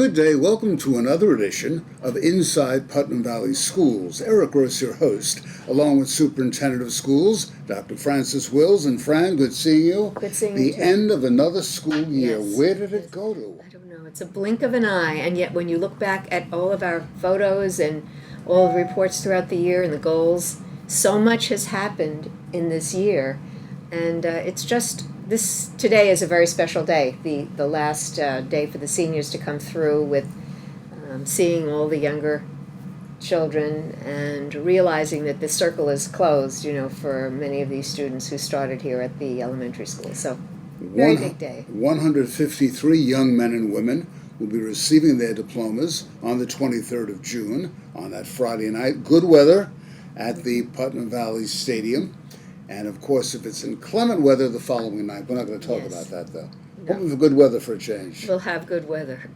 good day. Welcome to another edition of Inside Putnam Valley Schools. Eric Gross, your host, along with Superintendent of Schools, Dr. Francis Wills. And Fran, good seeing you. Good seeing you The too. end of another school year. Yes. Where did it go to? I don't know. It's a blink of an eye, and yet when you look back at all of our photos and all the reports throughout the year and the goals, so much has happened in this year, and it's just today is a very special day, the last day for the seniors to come through with seeing all the younger children and realizing that the circle is closed, for many of these students who started here at the elementary school. So, very big day. 153 young men and women will be receiving their diplomas on the 23rd of June, on that Friday night. Good weather at the Putnam Valley Stadium. And of course, if it's inclement weather the following night, we're not going to talk about that though. No. Hoping for good weather for a change. We'll have good weather.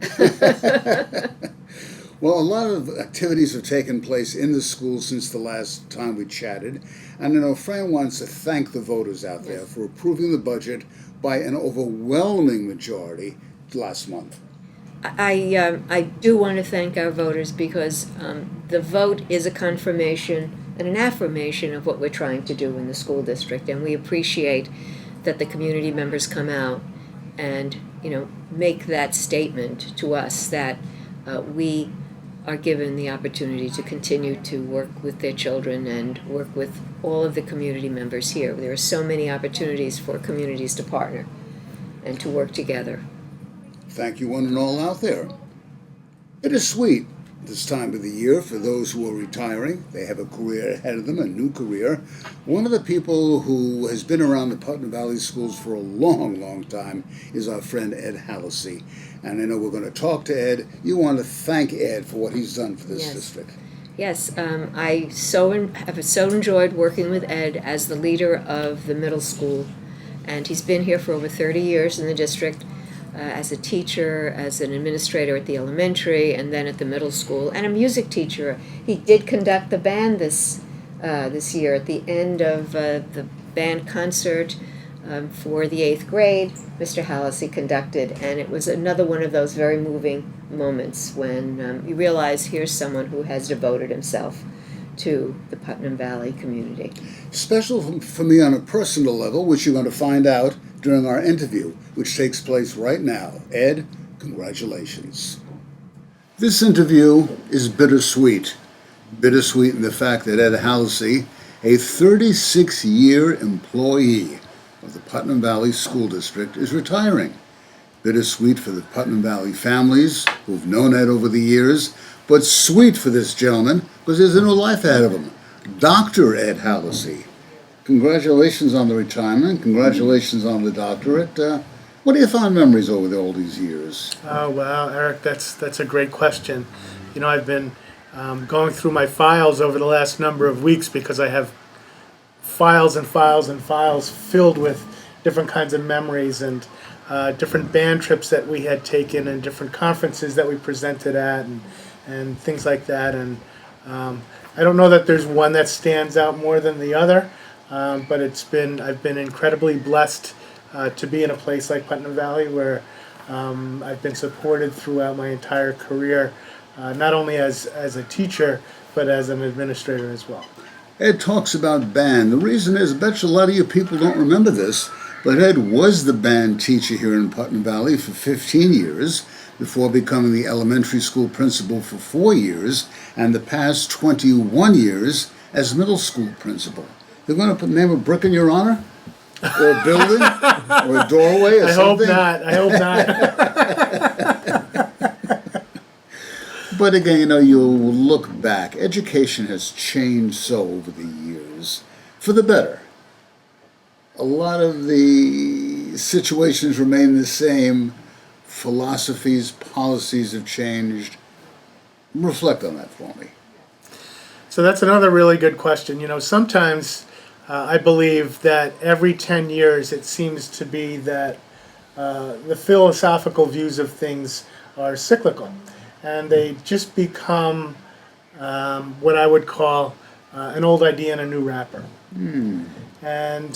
Well, a lot of activities have taken place in the school since the last time we chatted. And I know Fran wants to thank the voters out there for approving the budget by an overwhelming majority last month. I do want to thank our voters because the vote is a confirmation and an affirmation of what we're trying to do in the school district, and we appreciate that the community members come out and make that statement to us that we are given the opportunity to continue to work with their children and work with all of the community members here. There are so many opportunities for communities to partner and to work together. Thank you one and all out there. It is sweet this time of the year for those who are retiring. They have a career ahead of them, a new career. One of the people who has been around the Putnam Valley Schools for a long, long time is our friend Ed Hallisey. And I know we're going to talk to Ed. You want to thank Ed for what he's done for this district. Yes, I have so enjoyed working with Ed as the leader of the middle school. And he's been here for over 30 years in the district. As a teacher, as an administrator at the elementary, and then at the middle school, and a music teacher. He did conduct the band this year at the end of the band concert for the 8th grade. Mr. Hallisey conducted, and it was another one of those very moving moments when you realize here's someone who has devoted himself to the Putnam Valley community. Special for me on a personal level, which you're going to find out during our interview, which takes place right now. Ed, congratulations. This interview is bittersweet. Bittersweet in the fact that Ed Hallisey, a 36-year employee of the Putnam Valley School District, is retiring. Bittersweet for the Putnam Valley families who've known Ed over the years, but sweet for this gentleman because there's a new life ahead of him. Dr. Ed Hallisey. Congratulations on the retirement. Congratulations on the doctorate. What are your fond memories over all these years? Oh, wow, Eric, that's a great question. I've been going through my files over the last number of weeks because I have files and files and files filled with different kinds of memories and different band trips that we had taken and different conferences that we presented at and things like that. And I don't know that there's one that stands out more than the other. But I've been incredibly blessed to be in a place like Putnam Valley where I've been supported throughout my entire career, not only as a teacher, but as an administrator as well. Ed talks about band. The reason is, I bet you a lot of you people don't remember this, but Ed was the band teacher here in Putnam Valley for 15 years before becoming the elementary school principal for 4 years and the past 21 years as middle school principal. They're going to put name a brick in your honor? Or a building? Or a doorway or something? I hope not. But again, you'll look back. Education has changed so over the years for the better. A lot of the situations remain the same. Philosophies, policies have changed. Reflect on that for me. So that's another really good question. Sometimes I believe that every 10 years it seems to be that the philosophical views of things are cyclical. And they just become what I would call an old idea in a new wrapper. And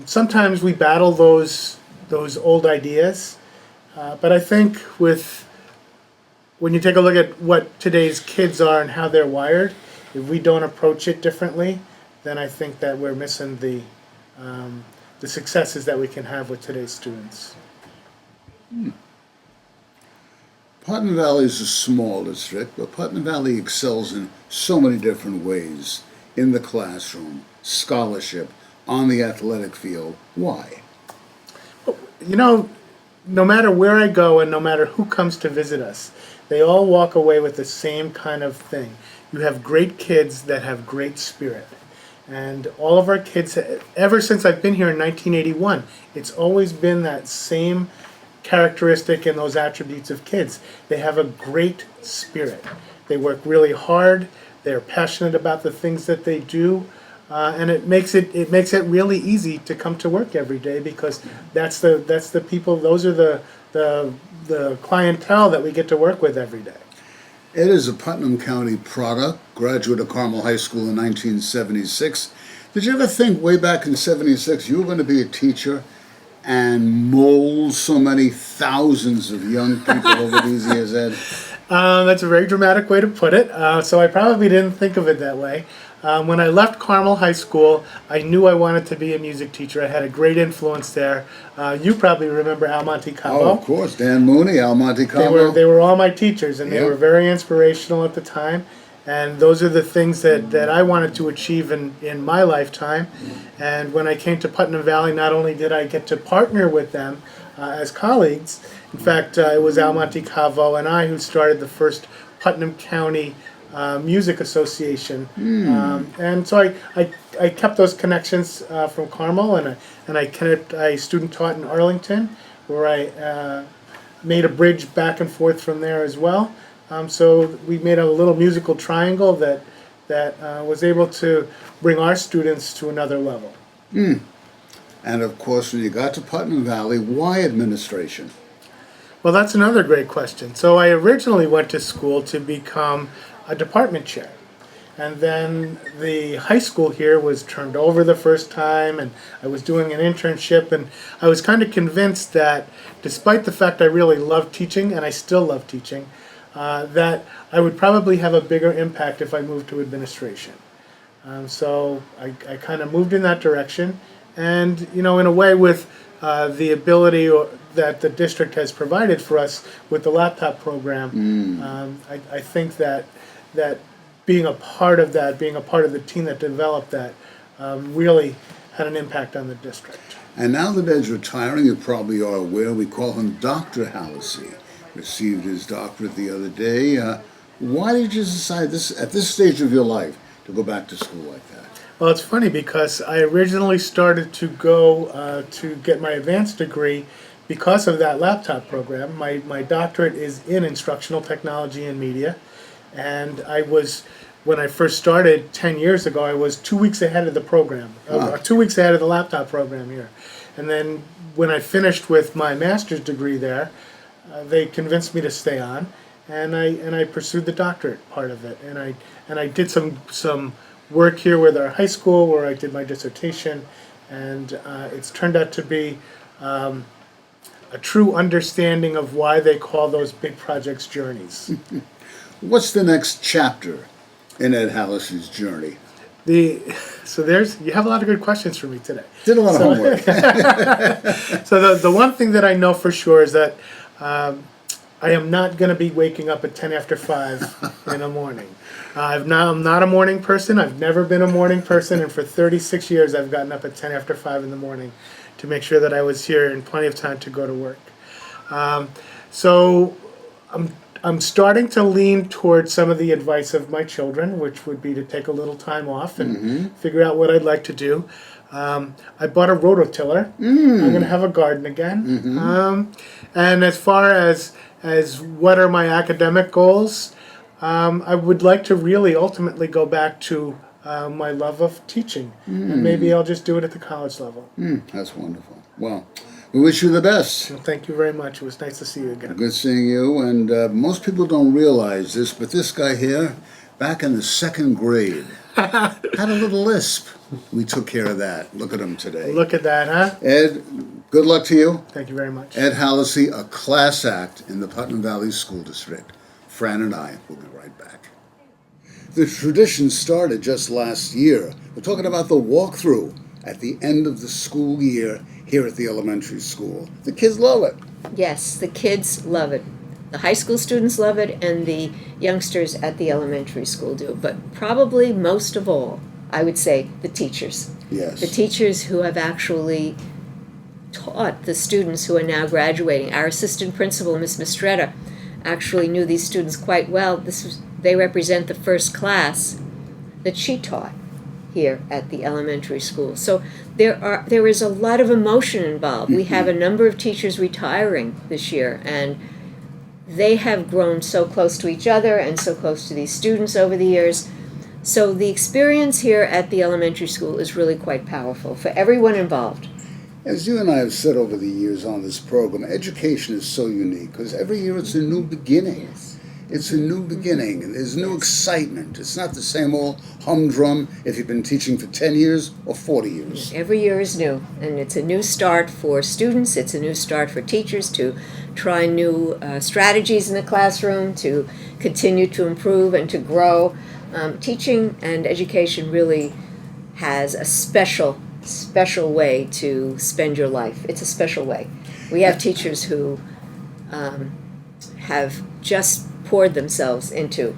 sometimes we battle those old ideas. But I think with when you take a look at what today's kids are and how they're wired, if we don't approach it differently, then I think that we're missing the successes that we can have with today's students. Putnam Valley is a small district, but Putnam Valley excels in so many different ways. In the classroom, scholarship, on the athletic field. Why? You know, no matter where I go and no matter who comes to visit us, they all walk away with the same kind of thing. You have great kids that have great spirit. And all of our kids, ever since I've been here in 1981, it's always been that same characteristic and those attributes of kids. They have a great spirit. They work really hard. They're passionate about the things that they do. And it makes it really easy to come to work every day, because that's the people, those are the clientele that we get to work with every day. Ed is a Putnam County product, graduate of Carmel High School in 1976. Did you ever think way back in 76 you were going to be a teacher and mold so many thousands of young people over these years, Ed? That's a very dramatic way to put it. So I probably didn't think of it that way. When I left Carmel High School, I knew I wanted to be a music teacher. I had a great influence there. You probably remember Al Monte Cavo. Oh, of course. Dan Mooney, Al Monte Cavo. They were all my teachers, and they Yeah. were very inspirational at the time. And those are the things that I wanted to achieve in my lifetime. And when I came to Putnam Valley, not only did I get to partner with them as colleagues, in fact, it was Al Monte Cavo and I who started the first Putnam County Music Association. And so I kept those connections from Carmel, and I student taught in Arlington, where I made a bridge back and forth from there as well. So we made a little musical triangle that was able to bring our students to another level. And of course, when you got to Putnam Valley, why administration? Well, that's another great question. So I originally went to school to become a department chair. And then the high school here was turned over the first time, and I was doing an internship, and I was kind of convinced that despite the fact I really loved teaching, and I still love teaching, that I would probably have a bigger impact if I moved to administration. So I kind of moved in that direction, and in a way, with the ability that the district has provided for us with the laptop program, I think that being a part of that, being a part of the team that developed that, really had an impact on the district. And now that Ed's retiring, you probably are aware, we call him Dr. Hallisey. Received his doctorate the other day. Why did you decide at this stage of your life to go back to school like that? Well, it's funny because I originally started to go to get my advanced degree because of that laptop program. My doctorate is in instructional technology and media, and when I first started 10 years ago, I was 2 weeks ahead of the program, 2 weeks ahead of the laptop program here. And then when I finished with my master's degree there, they convinced me to stay on, and I pursued the doctorate part of it, and I did some work here with our high school where I did my dissertation, and it's turned out to be a true understanding of why they call those big projects journeys. What's the next chapter in Ed Hallisey's journey? You have a lot of good questions for me today. Did a lot of homework. So the one thing that I know for sure is that I am not going to be waking up at 10 after 5 in the morning. I'm not a morning person. I've never been a morning person, and for 36 years I've gotten up at 10 after 5 in the morning to make sure that I was here in plenty of time to go to work. So I'm starting to lean towards some of the advice of my children, which would be to take a little time off and figure out what I'd like to do. I bought a rototiller. I'm going to have a garden again. And as far as what are my academic goals, I would like to really ultimately go back to my love of teaching. And maybe I'll just do it at the college level. That's wonderful. Well, we wish you the best. Well, thank you very much. It was nice to see you again. Good seeing you. And most people don't realize this, but this guy here, back in the second grade, had a little lisp. We took care of that. Look at him today. Look at that, huh? Ed, good luck to you. Thank you very much. Ed Hallisey, a class act in the Putnam Valley School District. Fran and I will be right back. The tradition started just last year. We're talking about the walkthrough at the end of the school year here at the elementary school. The kids love it. Yes, the kids love it. The high school students love it, and the youngsters at the elementary school do. But probably most of all, I would say the teachers. Yes. The teachers who have actually taught the students who are now graduating. Our assistant principal, Miss Mistretta, actually knew these students quite well. They represent the first class that she taught here at the elementary school. So there is a lot of emotion involved. We have a number of teachers retiring this year, and they have grown so close to each other and so close to these students over the years. So the experience here at the elementary school is really quite powerful for everyone involved. As you and I have said over the years on this program, education is so unique because every year it's a new beginning. Yes. It's a new beginning, and there's new excitement. It's not the same old humdrum if you've been teaching for 10 years or 40 years. Every year is new, and it's a new start for students. It's a new start for teachers to try new strategies in the classroom, to continue to improve and to grow. Teaching and education really has a special way to spend your life. It's a special way. We have teachers who have just poured themselves into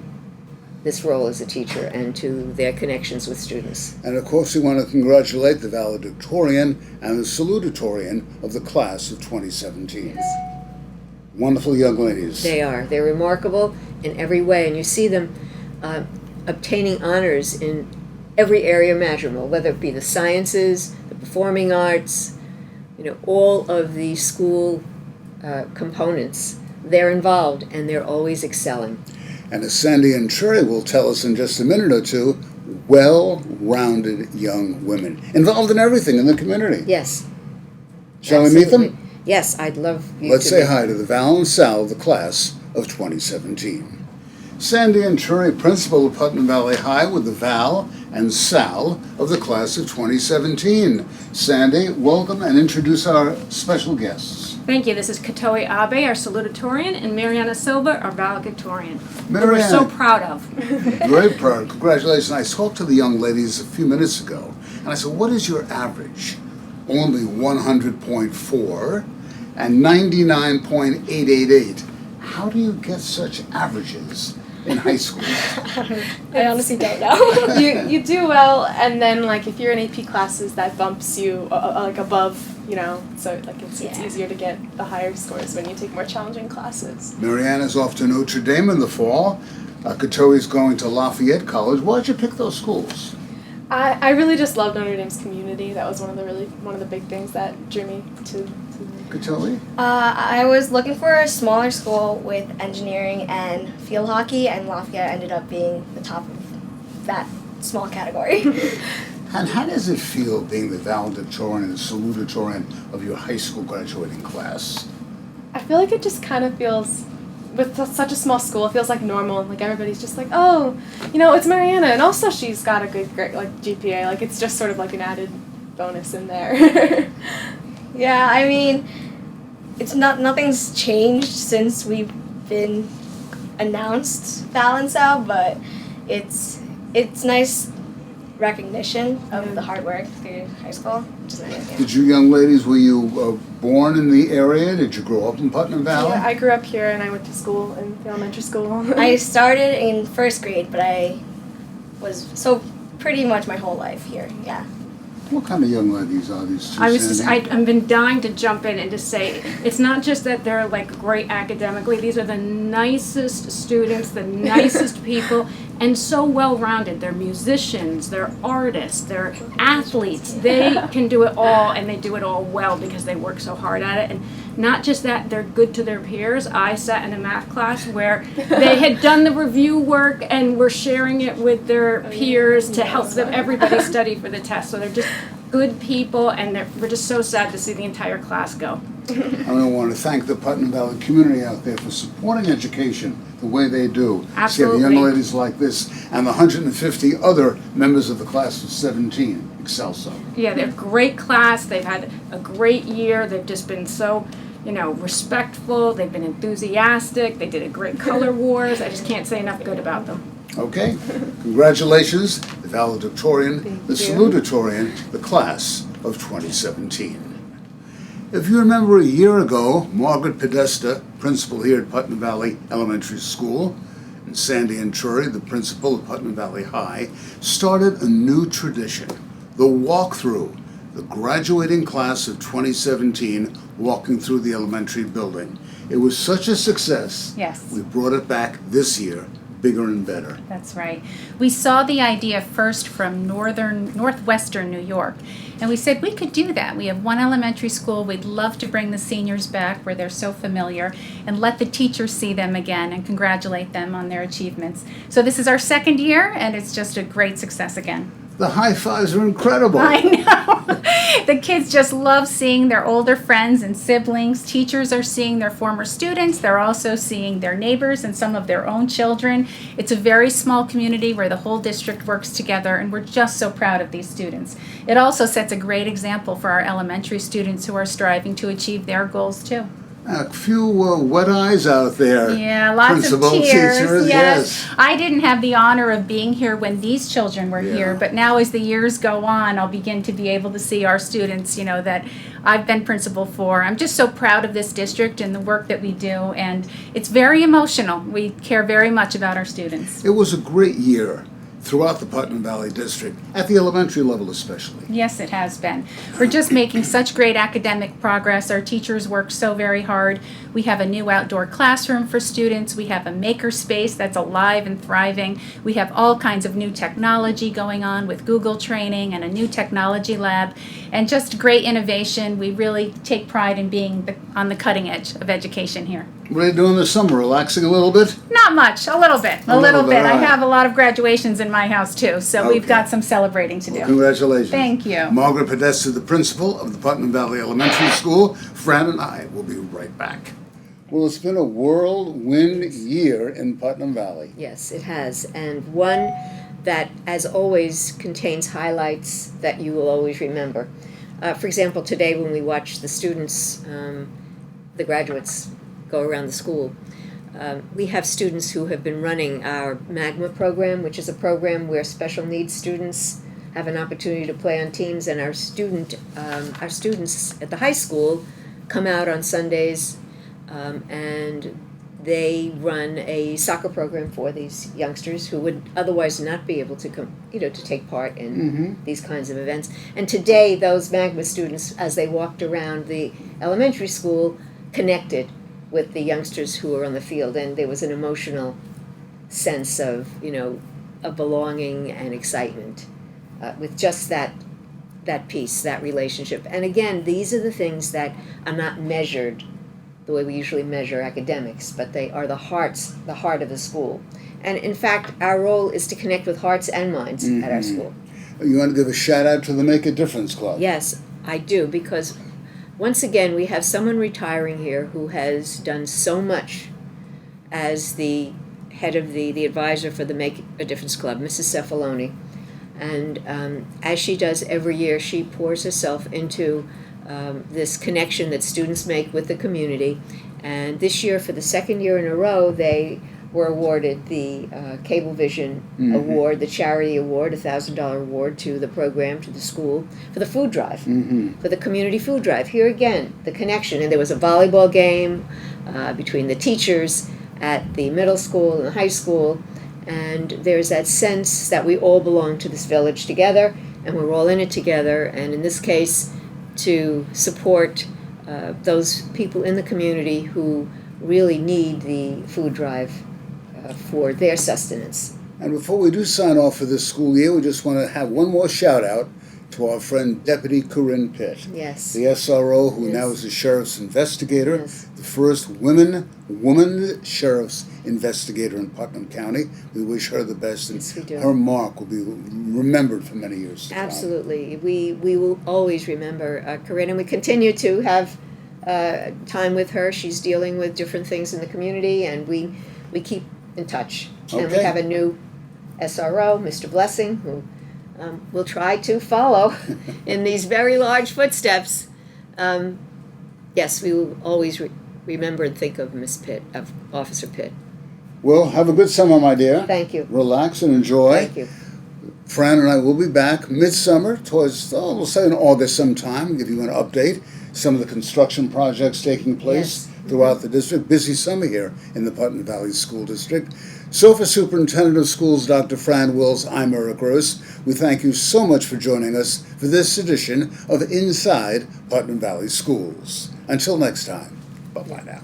this role as a teacher and to their connections with students. And of course, we want to congratulate the valedictorian and the salutatorian of the class of 2017. Wonderful young ladies. They are. They're remarkable in every way, and you see them obtaining honors in every area imaginable, whether it be the sciences, the performing arts, all of the school components. They're involved, and they're always excelling. And as Sandy and Cherry will tell us in just a minute or two, well-rounded young women involved in everything in the community. Yes. Shall Absolutely. we meet them? Yes, I'd love you Let's to say meet hi to the Val and Sal of the class of 2017. Sandy and Cherry, principal of Putnam Valley High, with the Val and Sal of the class of 2017. Sandy, welcome and introduce our special guests. Thank you. This is Kotoe Abe, our salutatorian, and Mariana Silva, our valedictorian. Mariana, We're so proud of. Very proud. Congratulations. I spoke to the young ladies a few minutes ago, and I said, what is your average? Only 100.4 and 99.888. How do you get such averages in high school? I honestly don't know. you do well, and then if you're in AP classes, that bumps you above, so it's easier to get the higher scores when you take more challenging classes. Mariana's off to Notre Dame in the fall. Kotoe's going to Lafayette College. Why'd you pick those schools? I really just love Notre Dame's community. That was one of the big things that drew me to Kotoe? I was looking for a smaller school with engineering and field hockey, and Lafayette ended up being the top of that small category. And how does it feel being the valedictorian and salutatorian of your high school graduating class? I feel like it just kind of feels, with such a small school, it feels like normal. Everybody's just oh, it's Mariana, and also she's got a good grade, GPA. It's just sort of an added bonus in there. Yeah, I mean, nothing's changed since we've been announced Val and Sal, but it's nice recognition of the hard work through high school, which is nice. Did you young ladies, were you born in the area? Did you grow up in Putnam Valley? Yeah, I grew up here, and I went to school in the elementary school. I started in first grade, but I was pretty much my whole life here, yeah. What kind of young ladies are these two? I've been dying to jump in and just say, it's not just that they're great academically, these are the nicest students, the nicest people, and so well-rounded. They're musicians, they're artists, they're athletes. They can do it all, and they do it all well because they work so hard at it. And not just that, they're good to their peers. I sat in a math class where they had done the review work and were sharing it with their peers to help them, everybody study for the test. So they're just good people, and we're just so sad to see the entire class go. I want to thank the Putnam Valley community out there for supporting education the way they do. Absolutely. See the young ladies like this and the 150 other members of the class of 17 excel so. Yeah, they're a great class. They've had a great year. They've just been so, respectful. They've been enthusiastic. They did a great color wars. I just can't say enough good about them. Okay. Congratulations, the valedictorian, the salutatorian, the class of 2017. If you remember a year ago, Margaret Podesta, principal here at Putnam Valley Elementary School, and Sandy Anturi, the principal of Putnam Valley High, started a new tradition, the walkthrough, the graduating class of 2017 walking through the elementary building. It was such a success. Yes. We brought it back this year, bigger and better. That's right. We saw the idea first from northwestern New York, and we said we could do that. We have one elementary school. We'd love to bring the seniors back where they're so familiar and let the teachers see them again and congratulate them on their achievements. So this is our second year, and it's just a great success again. The high fives are incredible. I know. The kids just love seeing their older friends and siblings. Teachers are seeing their former students. They're also seeing their neighbors and some of their own children. It's a very small community where the whole district works together, and we're just so proud of these students. It also sets a great example for our elementary students who are striving to achieve their goals too. A few wet eyes out there. Yeah, lots Principal, of tears. teachers, Yes. I didn't have the honor of being here when these children were here, but now as the years go on, I'll begin to be able to see our students, that I've been principal for. I'm just so proud of this district and the work that we do, and it's very emotional. We care very much about our students. It was a great year throughout the Putnam Valley District, at the elementary level especially. Yes, it has been. We're just making such great academic progress. Our teachers work so very hard. We have a new outdoor classroom for students. We have a maker space that's alive and thriving. We have all kinds of new technology going on with Google training and a new technology lab, and just great innovation. We really take pride in being on the cutting edge of education here. What are you doing this summer? Relaxing a little bit? Not much, a little bit. A little bit, I all right. have a lot of graduations in my house too, so we've Okay. got some celebrating to do. Congratulations. Thank you. Margaret Podesta, the principal of the Putnam Valley Elementary School. Fran and I will be right back. Well, it's been a whirlwind year in Putnam Valley. Yes, it has, and one that, as always, contains highlights that you will always remember. For example, today when we watched the students, the graduates, go around the school, we have students who have been running our MAGMA program, which is a program where special needs students have an opportunity to play on teams, and our students at the high school come out on Sundays and they run a soccer program for these youngsters who would otherwise not be able to come, to take part in these kinds of events. And today, those MAGMA students, as they walked around the elementary school, connected with the youngsters who were on the field, and there was an emotional sense of, of belonging and excitement with just that piece, that relationship. And again, these are the things that are not measured the way we usually measure academics, but they are the heart of the school. And in fact, our role is to connect with hearts and minds at our school. You want to give a shout out to the Make a Difference Club? Yes, I do, because once again, we have someone retiring here who has done so much as the head of the advisor for the Make a Difference Club, Mrs. Cefaloni. And as she does every year, she pours herself into this connection that students make with the community. And this year, for the second year in a row, they were awarded the Cablevision Award, the charity award, $1,000 award to the program, to the school, for the food drive, for the community food drive. Here again, the connection. And there was a volleyball game between the teachers at the middle school and the high school. And there's that sense that we all belong to this village together, and we're all in it together. And in this case, to support those people in the community who really need the food drive for their sustenance. And before we do sign off for this school year, we just want to have one more shout out to our friend Deputy Corinne Pitt, Yes. the SRO who Yes. now is the sheriff's investigator, Yes. the first woman sheriff's investigator in Putnam County. We wish her the best, and Yes, we do. her mark will be remembered for many years to come. Absolutely. We will always remember Corinne, and we continue to have time with her. She's dealing with different things in the community, and we keep in touch. And we Okay. have a new SRO, Mr. Blessing, who will try to follow in these very large footsteps. Yes, we will always remember and think of Miss Pitt, of Officer Pitt. Well, have a good summer, my dear. Thank you. Relax and enjoy. Thank you. Fran and I will be back midsummer, towards, we'll say in August sometime, give you an update. Some of the construction projects taking place throughout the district. Busy summer here in the Putnam Valley School District. So for Superintendent of Schools, Dr. Fran Wills, I'm Eric Gross. We thank you so much for joining us for this edition of Inside Putnam Valley Schools. Until next time, bye-bye now.